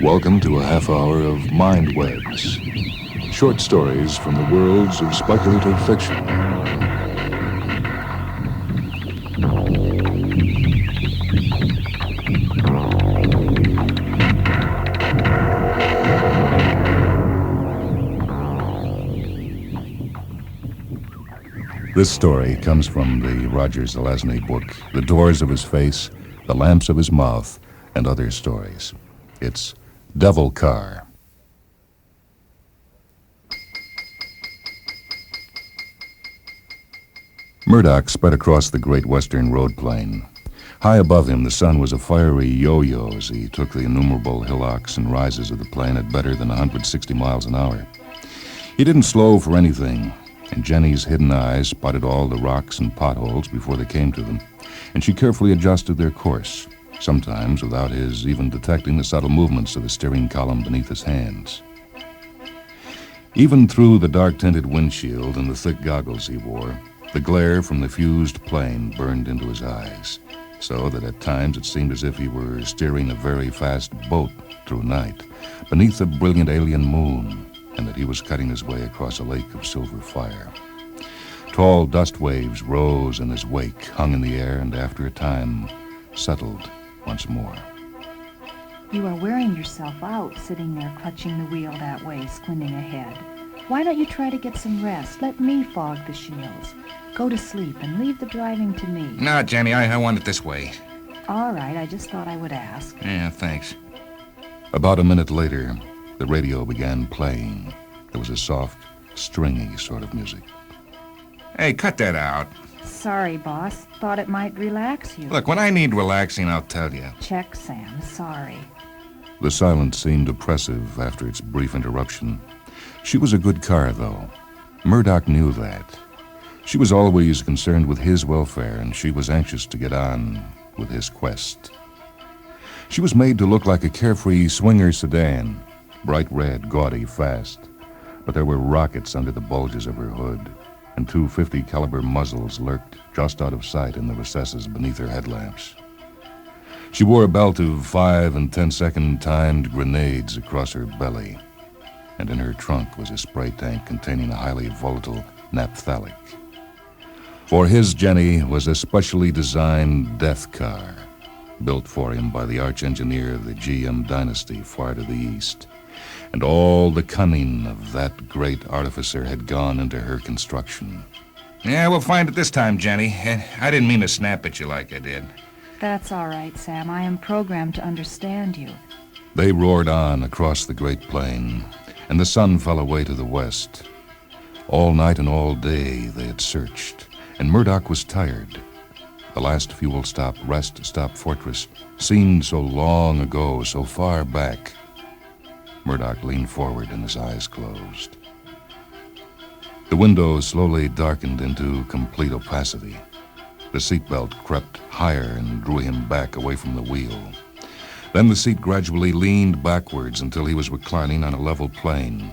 Welcome to a half hour of Mind Webs, short stories from the worlds of speculative fiction. This story comes from the Roger Zelazny book, The Doors of His Face, The Lamps of His Mouth, and Other Stories. It's Devil Car. Murdoch sped across the great western road plain. High above him, the sun was a fiery yo-yo as he took the innumerable hillocks and rises of the plain at better than 160 miles an hour. He didn't slow for anything, and Jenny's hidden eyes spotted all the rocks and potholes before they came to them, and she carefully adjusted their course, sometimes without his even detecting the subtle movements of the steering column beneath his hands. Even through the dark-tinted windshield and the thick goggles he wore, the glare from the fused plane burned into his eyes, so that at times it seemed as if he were steering a very fast boat through night, beneath a brilliant alien moon, and that he was cutting his way across a lake of silver fire. Tall dust waves rose in his wake, hung in the air, and after a time settled once more. You are wearing yourself out, sitting there clutching the wheel that way, squinting ahead. Why don't you try to get some rest? Let me fog the shields. Go to sleep and leave the driving to me. No, Jenny, I want it this way. All right, I just thought I would ask. Yeah, thanks. About a minute later, the radio began playing. There was a soft, stringy sort of music. Hey, cut that out. Sorry, boss. Thought it might relax you. Look, when I need relaxing, I'll tell you. Check, Sam. Sorry. The silence seemed oppressive after its brief interruption. She was a good car, though. Murdoch knew that. She was always concerned with his welfare, and she was anxious to get on with his quest. She was made to look like a carefree swinger sedan, bright red, gaudy, fast. But there were rockets under the bulges of her hood, and two .50 caliber muzzles lurked just out of sight in the recesses beneath her headlamps. She wore a belt of 5 and 10-second timed grenades across her belly, and in her trunk was a spray tank containing a highly volatile naphthalate. For his Jenny was a specially designed death car, built for him by the arch-engineer of the GM dynasty far to the east. And all the cunning of that great artificer had gone into her construction. Yeah, we'll find it this time, Jenny. I didn't mean to snap at you like I did. That's all right, Sam. I am programmed to understand you. They roared on across the great plain, and the sun fell away to the west. All night and all day they had searched, and Murdoch was tired. The last fuel stop, Rest Stop Fortress, seemed so long ago, so far back. Murdoch leaned forward and his eyes closed. The window slowly darkened into complete opacity. The seatbelt crept higher and drew him back away from the wheel. Then the seat gradually leaned backwards until he was reclining on a level plane.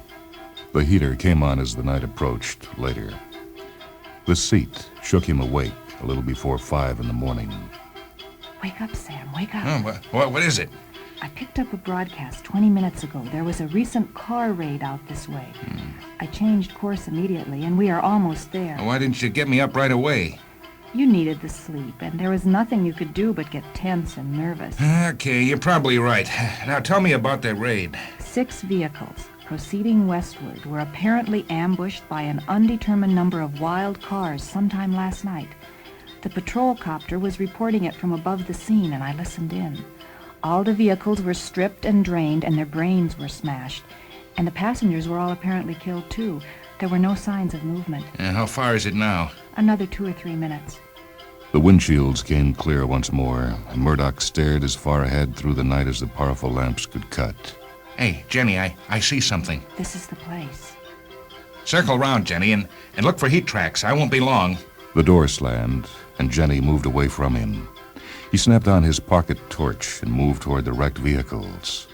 The heater came on as the night approached later. The seat shook him awake a little before 5 in the morning. Wake up, Sam. Wake up. Oh, what is it? I picked up a broadcast 20 minutes ago. There was a recent car raid out this way. I changed course immediately, and we are almost there. Why didn't you get me up right away? You needed the sleep, and there was nothing you could do but get tense and nervous. Okay, you're probably right. Now tell me about that raid. 6 vehicles, proceeding westward, were apparently ambushed by an undetermined number of wild cars sometime last night. The patrol copter was reporting it from above the scene, and I listened in. All the vehicles were stripped and drained, and their brains were smashed. And the passengers were all apparently killed, too. There were no signs of movement. How far is it now? Another 2 or 3 minutes. The windshields came clear once more, and Murdoch stared as far ahead through the night as the powerful lamps could cut. Hey, Jenny, I see something. This is the place. Circle round, Jenny, and look for heat tracks. I won't be long. The door slammed, and Jenny moved away from him. He snapped on his pocket torch and moved toward the wrecked vehicles.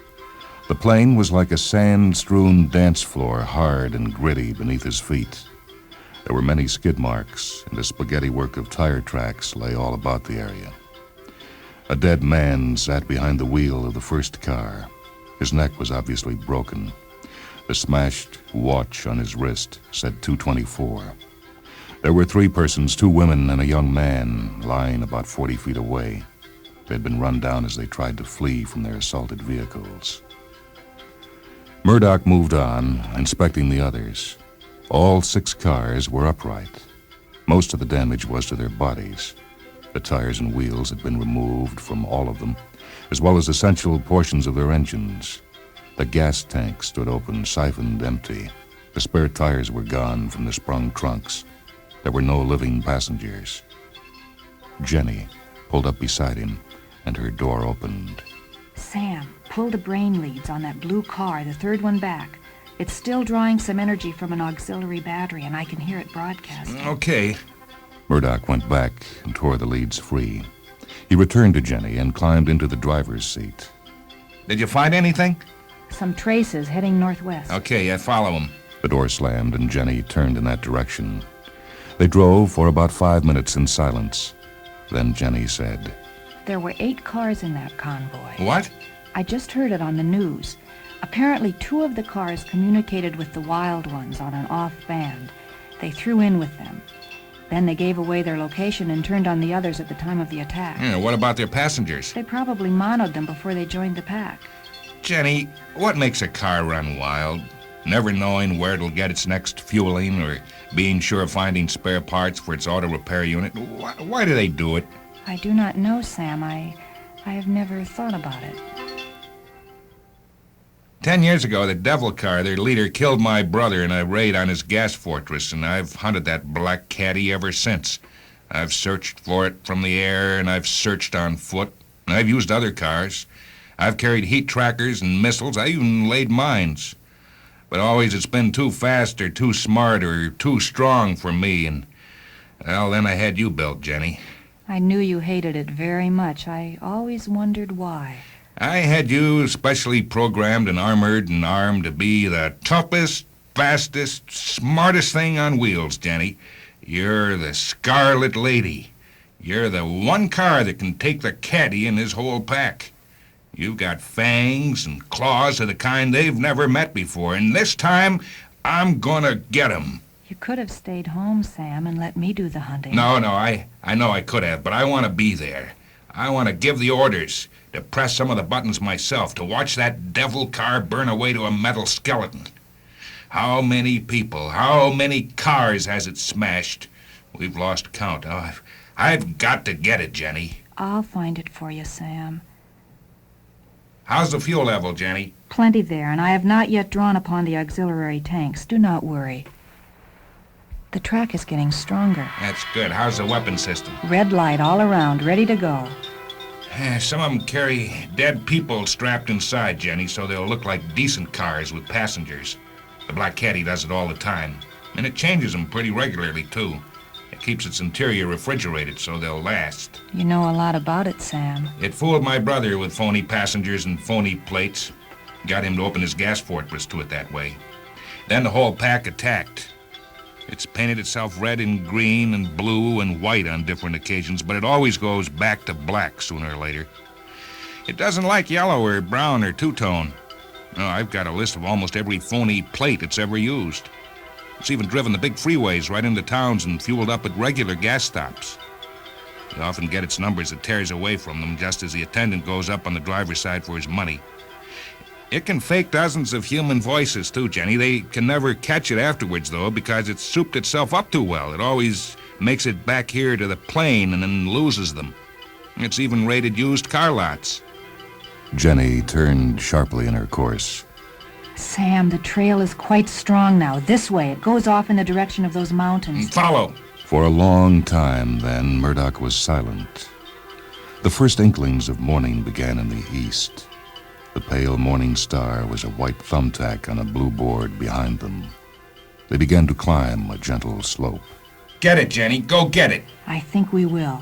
The plain was like a sand-strewn dance floor, hard and gritty beneath his feet. There were many skid marks, and a spaghetti work of tire tracks lay all about the area. A dead man sat behind the wheel of the first car. His neck was obviously broken. The smashed watch on his wrist said 2:24. There were 3 persons, 2 women and a young man, lying about 40 feet away. They'd been run down as they tried to flee from their assaulted vehicles. Murdoch moved on, inspecting the others. All 6 cars were upright. Most of the damage was to their bodies. The tires and wheels had been removed from all of them, as well as essential portions of their engines. The gas tank stood open, siphoned empty. The spare tires were gone from the sprung trunks. There were no living passengers. Jenny pulled up beside him, and her door opened. Sam, pull the brain leads on that blue car, the 3rd one back. It's still drawing some energy from an auxiliary battery, and I can hear it broadcasting. Okay. Murdoch went back and tore the leads free. He returned to Jenny and climbed into the driver's seat. Did you find anything? Some traces heading northwest. Okay, yeah, follow them. The door slammed and Jenny turned in that direction. They drove for about 5 minutes in silence. Then Jenny said, There were 8 cars in that convoy. What? I just heard it on the news. Apparently 2 of the cars communicated with the wild ones on an off band. They threw in with them. Then they gave away their location and turned on the others at the time of the attack. Yeah, what about their passengers? They probably monoed them before they joined the pack. Jenny, what makes a car run wild? Never knowing where it'll get its next fueling or being sure of finding spare parts for its auto repair unit. Why do they do it? I do not know, Sam. I have never thought about it. 10 years ago, the Devil Car, their leader, killed my brother in a raid on his gas fortress, and I've hunted that black caddy ever since. I've searched for it from the air, and I've searched on foot, and I've used other cars. I've carried heat trackers and missiles. I even laid mines. But always it's been too fast or too smart or too strong for me, and, well, then I had you built, Jenny. I knew you hated it very much. I always wondered why. I had you specially programmed and armored and armed to be the toughest, fastest, smartest thing on wheels, Jenny. You're the Scarlet Lady. You're the one car that can take the caddy and his whole pack. You've got fangs and claws of the kind they've never met before, and this time I'm gonna get 'em. You could have stayed home, Sam, and let me do the hunting. No, I know I could have, but I want to be there. I want to give the orders, to press some of the buttons myself, to watch that devil car burn away to a metal skeleton. How many people, how many cars has it smashed? We've lost count. Oh, I've got to get it, Jenny. I'll find it for you, Sam. How's the fuel level, Jenny? Plenty there, and I have not yet drawn upon the auxiliary tanks. Do not worry. The track is getting stronger. That's good. How's the weapon system? Red light all around, ready to go. Some of them carry dead people strapped inside, Jenny, so they'll look like decent cars with passengers. The Black Caddy does it all the time, and it changes them pretty regularly, too. It keeps its interior refrigerated so they'll last. You know a lot about it, Sam. It fooled my brother with phony passengers and phony plates. Got him to open his gas fortress to it that way. Then the whole pack attacked. It's painted itself red and green and blue and white on different occasions, but it always goes back to black sooner or later. It doesn't like yellow or brown or two-tone. No, I've got a list of almost every phony plate it's ever used. It's even driven the big freeways right into towns and fueled up at regular gas stops. You often get its numbers that tears away from them just as the attendant goes up on the driver's side for his money. It can fake dozens of human voices, too, Jenny. They can never catch it afterwards, though, because it's souped itself up too well. It always makes it back here to the plane and then loses them. It's even raided used car lots. Jenny turned sharply in her course. Sam, the trail is quite strong now. This way. It goes off in the direction of those mountains. Follow. For a long time, then, Murdoch was silent. The first inklings of morning began in the east. The pale morning star was a white thumbtack on a blue board behind them. They began to climb a gentle slope. Get it, Jenny. Go get it. I think we will.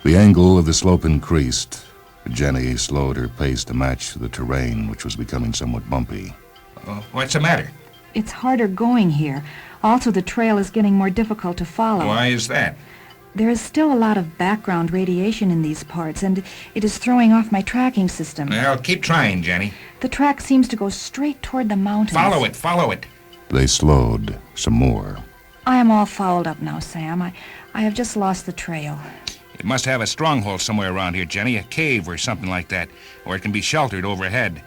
The angle of the slope increased. Jenny slowed her pace to match the terrain, which was becoming somewhat bumpy. What's the matter? It's harder going here. Also, the trail is getting more difficult to follow. Why is that? There is still a lot of background radiation in these parts, and it is throwing off my tracking system. Well, keep trying, Jenny. The track seems to go straight toward the mountains. Follow it. They slowed some more. I am all fouled up now, Sam. I have just lost the trail. It must have a stronghold somewhere around here, Jenny, a cave or something like that, or it can be sheltered overhead.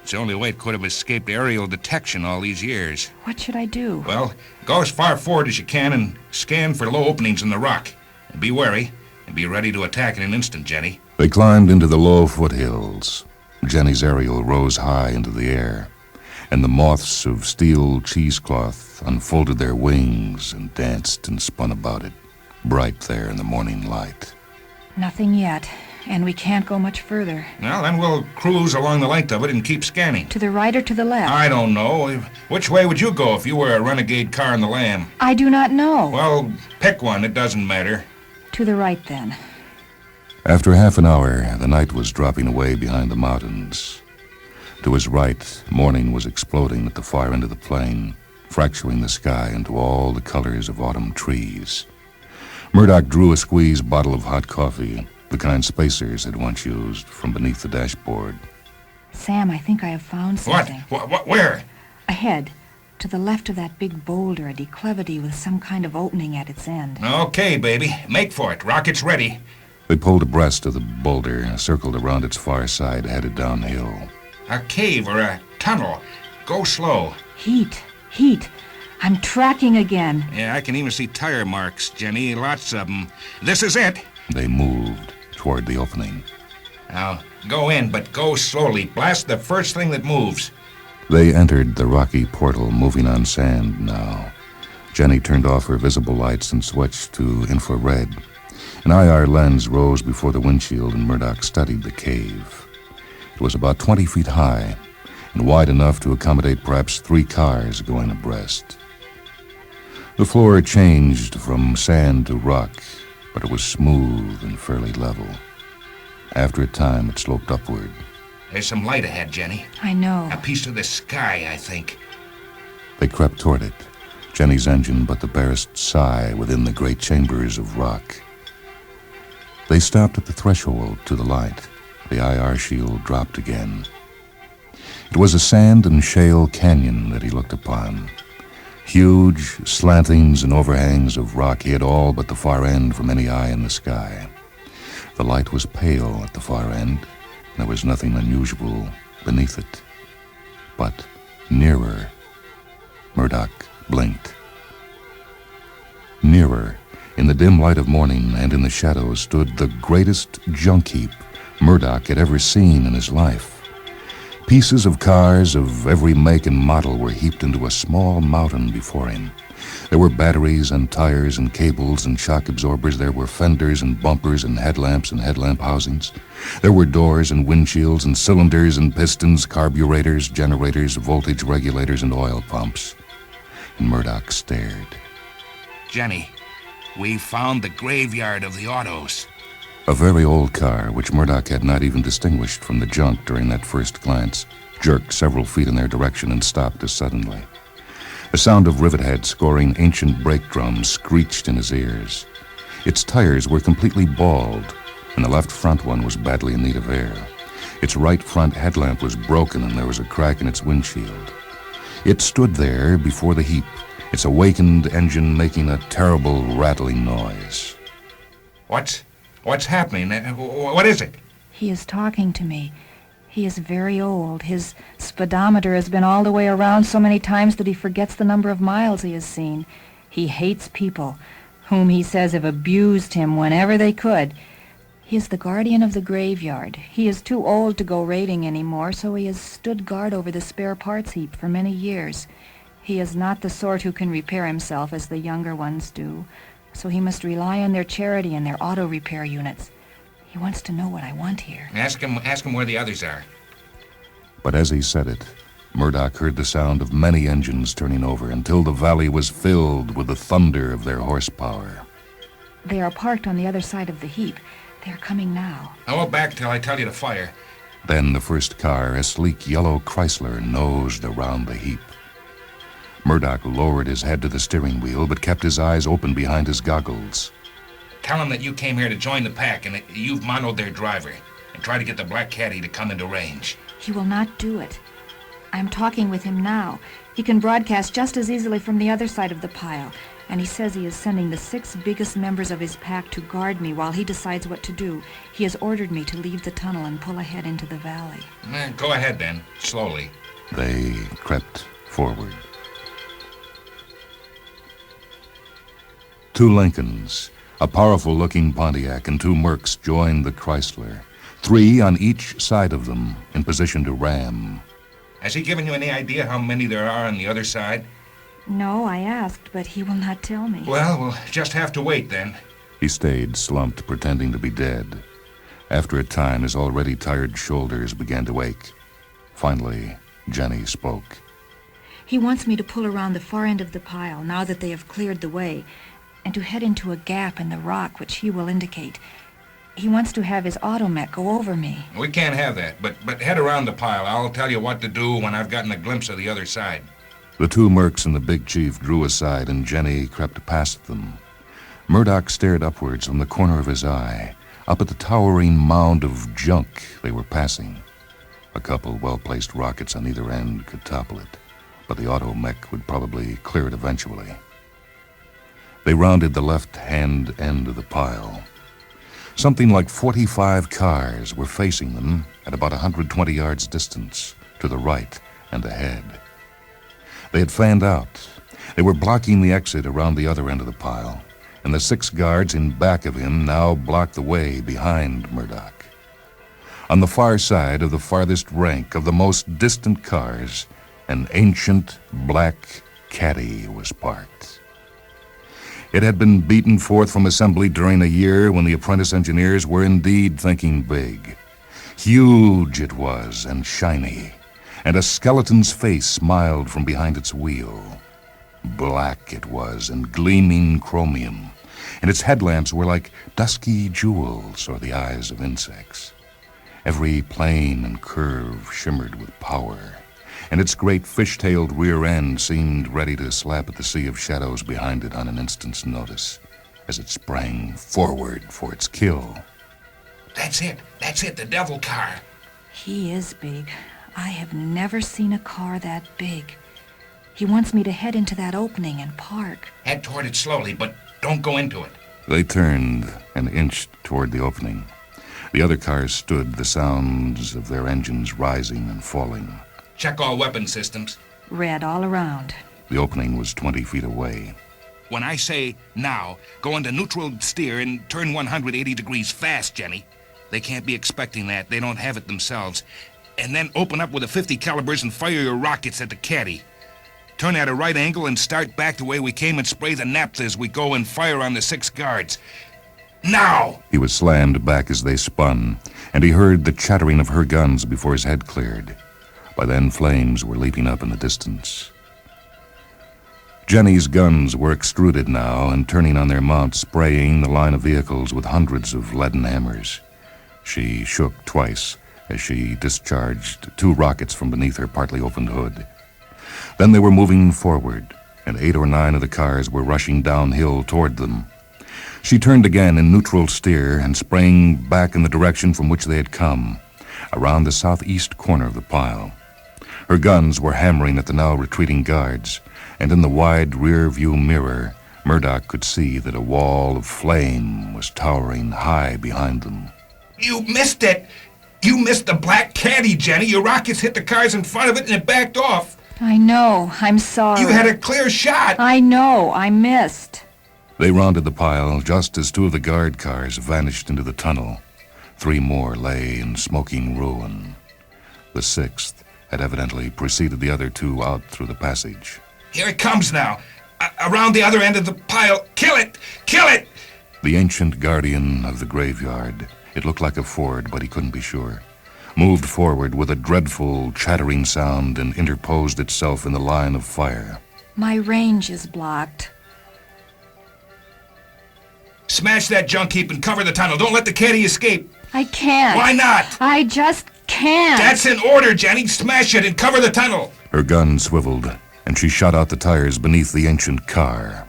It's the only way it could have escaped aerial detection all these years. What should I do? Well, go as far forward as you can and scan for low openings in the rock. And be wary, and be ready to attack in an instant, Jenny. They climbed into the low foothills. Jenny's aerial rose high into the air, and the moths of steel cheesecloth unfolded their wings and danced and spun about it, bright there in the morning light. Nothing yet, and we can't go much further. Well, then we'll cruise along the length of it and keep scanning. To the right or to the left? I don't know. Which way would you go if you were a renegade car in the Lamb? I do not know. Well, pick one. It doesn't matter. To the right, then. After half an hour, the night was dropping away behind the mountains. To his right, morning was exploding at the far end of the plain, fracturing the sky into all the colors of autumn trees. Murdoch drew a squeezed bottle of hot coffee, the kind spacers had once used, from beneath the dashboard. Sam, I think I have found something. What? Where? Ahead. To the left of that big boulder, a declivity with some kind of opening at its end. Okay, baby. Make for it. Rocket's ready. They pulled abreast of the boulder, circled around its far side, headed downhill. A cave or a tunnel. Go slow. Heat. I'm tracking again. Yeah, I can even see tire marks, Jenny. Lots of them. This is it. They moved toward the opening. Now, go in, but go slowly. Blast the first thing that moves. They entered the rocky portal, moving on sand now. Jenny turned off her visible lights and switched to infrared. An IR lens rose before the windshield, and Murdoch studied the cave. It was about 20 feet high and wide enough to accommodate perhaps 3 cars going abreast. The floor changed from sand to rock, but it was smooth and fairly level. After a time, it sloped upward. There's some light ahead, Jenny. I know. A piece of the sky, I think. They crept toward it, Jenny's engine but the barest sigh within the great chambers of rock. They stopped at the threshold to the light. The IR shield dropped again. It was a sand and shale canyon that he looked upon. Huge slantings and overhangs of rock hid all but the far end from any eye in the sky. The light was pale at the far end. There was nothing unusual beneath it. But nearer, Murdoch blinked. Nearer, in the dim light of morning and in the shadows, stood the greatest junk heap Murdoch had ever seen in his life. Pieces of cars of every make and model were heaped into a small mountain before him. There were batteries and tires and cables and shock absorbers. There were fenders and bumpers and headlamps and headlamp housings. There were doors and windshields and cylinders and pistons, carburetors, generators, voltage regulators, and oil pumps. And Murdoch stared. Jenny, we found the graveyard of the autos. A very old car, which Murdoch had not even distinguished from the junk during that first glance, jerked several feet in their direction and stopped as suddenly. The sound of rivet heads scoring ancient brake drums screeched in his ears. Its tires were completely bald, and the left front one was badly in need of air. Its right front headlamp was broken, and there was a crack in its windshield. It stood there before the heap, its awakened engine making a terrible rattling noise. What's happening? What is it? He is talking to me. He is very old. His speedometer has been all the way around so many times that he forgets the number of miles he has seen. He hates people, whom he says have abused him whenever they could. He is the guardian of the graveyard. He is too old to go raiding anymore, so he has stood guard over the spare parts heap for many years. He is not the sort who can repair himself as the younger ones do, so he must rely on their charity and their auto repair units. He wants to know what I want here. Ask him where the others are. But as he said it, Murdoch heard the sound of many engines turning over until the valley was filled with the thunder of their horsepower. They are parked on the other side of the heap. They are coming now. I won't back till I tell you to fire. Then the first car, a sleek yellow Chrysler, nosed around the heap. Murdoch lowered his head to the steering wheel, but kept his eyes open behind his goggles. Tell them that you came here to join the pack and that you've monoed their driver. And try to get the black caddy to come into range. He will not do it. I'm talking with him now. He can broadcast just as easily from the other side of the pile. And he says he is sending the 6 biggest members of his pack to guard me while he decides what to do. He has ordered me to leave the tunnel and pull ahead into the valley. Go ahead then, slowly. They crept forward. 2 Lincolns, a powerful-looking Pontiac, and 2 Mercs joined the Chrysler. 3 on each side of them, in position to ram. Has he given you any idea how many there are on the other side? No, I asked, but he will not tell me. Well, we'll just have to wait then. He stayed slumped, pretending to be dead. After a time, his already tired shoulders began to ache. Finally, Jenny spoke. He wants me to pull around the far end of the pile, now that they have cleared the way, and to head into a gap in the rock, which he will indicate. He wants to have his automech go over me. We can't have that, but head around the pile. I'll tell you what to do when I've gotten a glimpse of the other side. The 2 Mercs and the big chief drew aside, and Jenny crept past them. Murdoch stared upwards from the corner of his eye, up at the towering mound of junk they were passing. A couple well-placed rockets on either end could topple it, but the automech would probably clear it eventually. They rounded the left-hand end of the pile. Something like 45 cars were facing them at about 120 yards distance, to the right and ahead. They had fanned out. They were blocking the exit around the other end of the pile, and the 6 guards in back of him now blocked the way behind Murdoch. On the far side of the farthest rank of the most distant cars, an ancient black caddy was parked. It had been beaten forth from assembly during a year when the apprentice engineers were indeed thinking big. Huge it was and shiny, and a skeleton's face smiled from behind its wheel. Black it was and gleaming chromium, and its headlamps were like dusky jewels or the eyes of insects. Every plane and curve shimmered with power, and its great fish-tailed rear end seemed ready to slap at the sea of shadows behind it on an instant's notice as it sprang forward for its kill. That's it, the devil car. He is big. I have never seen a car that big. He wants me to head into that opening and park. Head toward it slowly, but don't go into it. They turned and inched toward the opening. The other cars stood, the sounds of their engines rising and falling. Check all weapon systems. Red all around. The opening was 20 feet away. When I say now, go into neutral steer and turn 180 degrees fast, Jenny. They can't be expecting that. They don't have it themselves. And then open up with the 50 calibers and fire your rockets at the caddy. Turn at a right angle and start back the way we came and spray the naphtha as we go and fire on the 6 guards. Now! He was slammed back as they spun, and he heard the chattering of her guns before his head cleared. By then, flames were leaping up in the distance. Jenny's guns were extruded now and turning on their mounts, spraying the line of vehicles with hundreds of leaden hammers. She shook twice as she discharged 2 rockets from beneath her partly opened hood. Then they were moving forward, and 8 or 9 of the cars were rushing downhill toward them. She turned again in neutral steer and sprang back in the direction from which they had come, around the southeast corner of the pile. Her guns were hammering at the now retreating guards, and in the wide rear-view mirror, Murdoch could see that a wall of flame was towering high behind them. You missed it! You missed the black caddy, Jenny. Your rockets hit the cars in front of it and it backed off. I know. I'm sorry. You had a clear shot. I know. I missed. They rounded the pile just as 2 of the guard cars vanished into the tunnel. 3 more lay in smoking ruin. The 6th had evidently preceded the other 2 out through the passage. Here it comes now. Around the other end of the pile. Kill it! Kill it! The ancient guardian of the graveyard, it looked like a Ford, but he couldn't be sure, moved forward with a dreadful chattering sound and interposed itself in the line of fire. My range is blocked. Smash that junk heap and cover the tunnel. Don't let the caddy escape. I can't. Why not? I just can't. That's an order, Jenny. Smash it and cover the tunnel. Her gun swiveled, and she shot out the tires beneath the ancient car.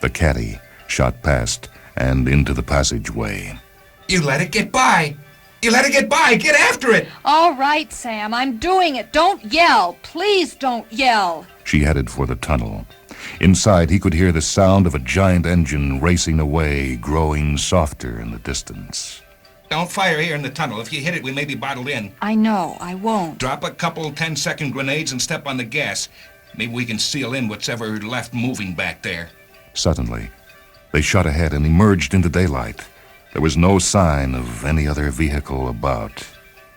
The caddy, shot past and into the passageway. You let it get by. You let it get by. Get after it. All right, Sam, I'm doing it. Don't yell. Please don't yell. She headed for the tunnel. Inside, he could hear the sound of a giant engine racing away, growing softer in the distance. Don't fire here in the tunnel. If you hit it, we may be bottled in. I know, I won't. Drop a couple 10-second grenades and step on the gas. Maybe we can seal in what's ever left moving back there. Suddenly, they shot ahead and emerged into daylight. There was no sign of any other vehicle about.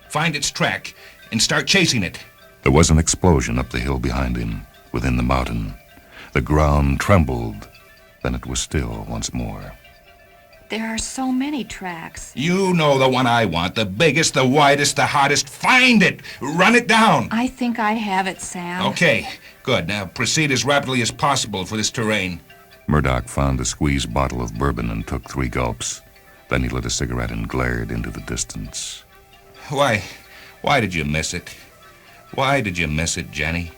Find its track and start chasing it. There was an explosion up the hill behind him, within the mountain. The ground trembled, then it was still once more. There are so many tracks. You know the one I want, the biggest, the widest, the hottest. Find it! Run it down! I think I have it, Sam. Okay, good. Now proceed as rapidly as possible for this terrain. Murdoch found a squeezed bottle of bourbon and took 3 gulps. Then he lit a cigarette and glared into the distance. Why did you miss it? Why did you miss it, Jenny?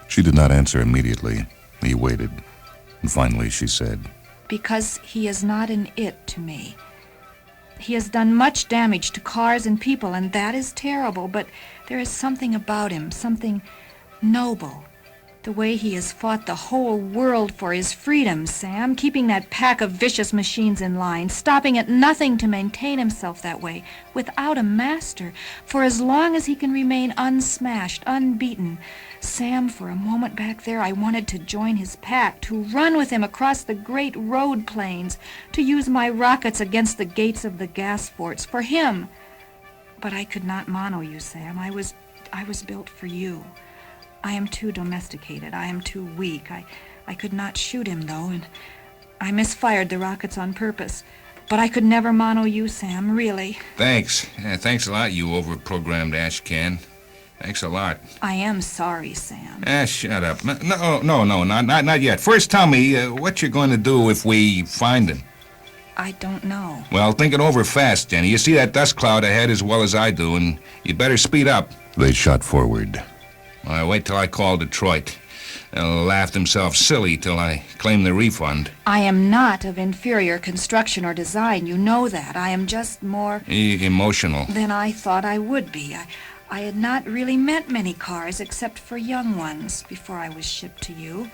She did not answer immediately. He waited. And finally she said, Because he is not an it to me. He has done much damage to cars and people, and that is terrible, but there is something about him, something noble. The way he has fought the whole world for his freedom, Sam, keeping that pack of vicious machines in line, stopping at nothing to maintain himself that way, without a master, for as long as he can remain unsmashed, unbeaten. Sam, for a moment back there, I wanted to join his pack, to run with him across the great road plains, to use my rockets against the gates of the gas forts, for him. But I could not mono you, Sam. I was built for you. I am too domesticated. I am too weak. I could not shoot him, though, and I misfired the rockets on purpose. But I could never mono you, Sam, really. Thanks. Yeah, thanks a lot, you overprogrammed ashcan. Thanks a lot. I am sorry, Sam. Shut up. No, not yet. First tell me what you're going to do if we find him. I don't know. Well, think it over fast, Jenny. You see that dust cloud ahead as well as I do, and you better speed up. They shot forward. Wait till I call Detroit. They'll laugh themselves silly till I claim the refund. I am not of inferior construction or design. You know that. I am just more... Emotional. than I thought I would be. I had not really met many cars except for young ones before I was shipped to you.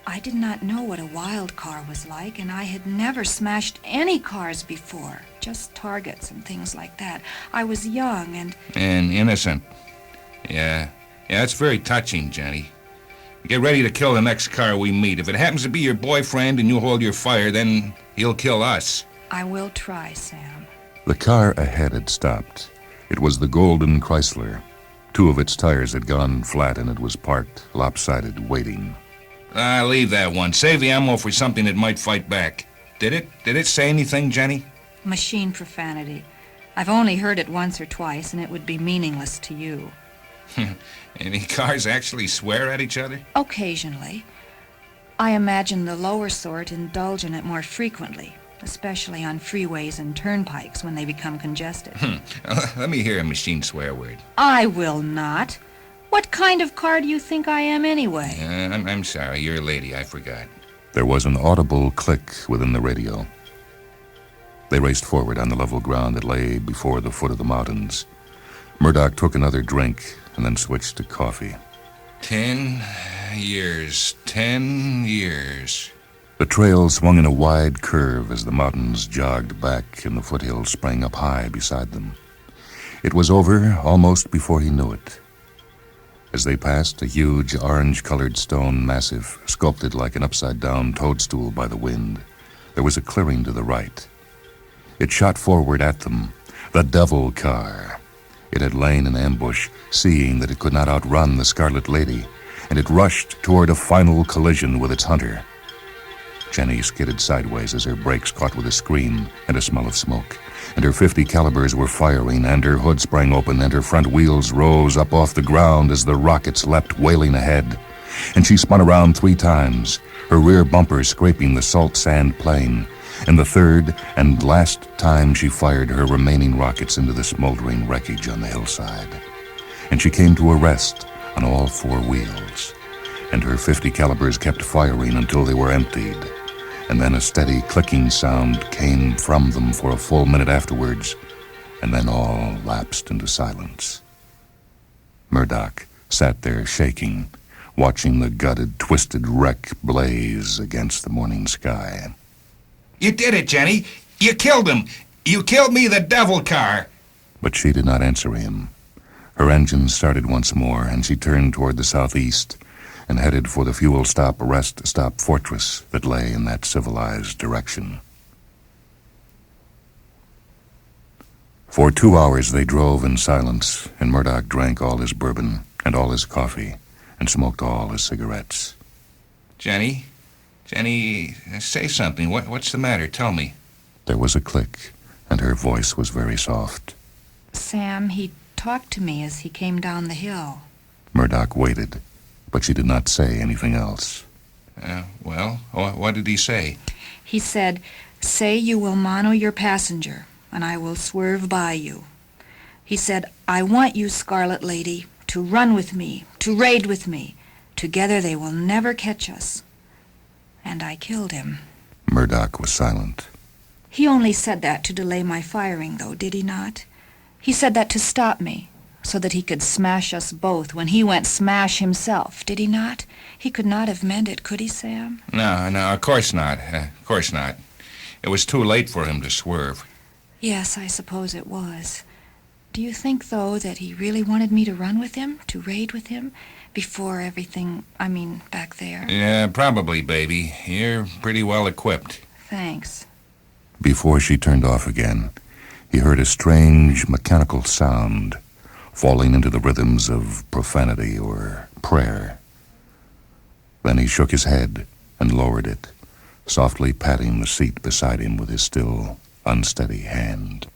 I did not know what a wild car was like, and I had never smashed any cars before, just targets and things like that. I was young and innocent. Yeah, it's very touching, Jenny. Get ready to kill the next car we meet. If it happens to be your boyfriend and you hold your fire, then he'll kill us. I will try, Sam. The car ahead had stopped. It was the golden Chrysler. 2 of its tires had gone flat and it was parked, lopsided, waiting. Leave that one. Save the ammo for something that might fight back. Did it say anything, Jenny? Machine profanity. I've only heard it once or twice, and it would be meaningless to you. Any cars actually swear at each other? Occasionally. I imagine the lower sort indulge in it more frequently, especially on freeways and turnpikes when they become congested. Let me hear a machine swear word. I will not. What kind of car do you think I am anyway? I'm sorry, you're a lady, I forgot. There was an audible click within the radio. They raced forward on the level ground that lay before the foot of the mountains. Murdoch took another drink and then switched to coffee. 10 years. 10 years. The trail swung in a wide curve as the mountains jogged back and the foothills sprang up high beside them. It was over almost before he knew it. As they passed a huge orange-colored stone massif, sculpted like an upside-down toadstool by the wind, there was a clearing to the right. It shot forward at them, the devil car. It had lain in ambush, seeing that it could not outrun the Scarlet Lady, and it rushed toward a final collision with its hunter. Jenny skidded sideways as her brakes caught with a scream and a smell of smoke, and her .50 calibers were firing, and her hood sprang open, and her front wheels rose up off the ground as the rockets leapt wailing ahead. And she spun around 3 times, her rear bumper scraping the salt sand plain, and the third and last time she fired her remaining rockets into the smoldering wreckage on the hillside. And she came to a rest on all 4 wheels, and her .50 calibers kept firing until they were emptied. and then a steady clicking sound came from them for a full minute afterwards, and then all lapsed into silence. Murdoch sat there shaking, watching the gutted, twisted wreck blaze against the morning sky. You did it, Jenny. You killed him. You killed me, the devil car. But she did not answer him. Her engine started once more, and she turned toward the southeast and headed for the fuel stop, rest stop fortress that lay in that civilized direction. For 2 hours they drove in silence, and Murdoch drank all his bourbon and all his coffee and smoked all his cigarettes. Jenny, say something. What's the matter? Tell me. There was a click, and her voice was very soft. Sam, he talked to me as he came down the hill. Murdoch waited, but she did not say anything else. Well, what did he say? He said, "Say you will mono your passenger, and I will swerve by you." He said, "I want you, Scarlet Lady, to run with me, to raid with me. Together they will never catch us." And I killed him. Murdoch was silent. He only said that to delay my firing, though, did he not? He said that to stop me, so that he could smash us both when he went smash himself, did he not? He could not have meant it, could he, Sam? No, of course not. Of course not. It was too late for him to swerve. Yes, I suppose it was. Do you think, though, that he really wanted me to run with him, to raid with him, before everything, back there? Yeah, probably, baby. You're pretty well equipped. Thanks. Before she turned off again, he heard a strange mechanical sound falling into the rhythms of profanity or prayer. Then he shook his head and lowered it, softly patting the seat beside him with his still unsteady hand.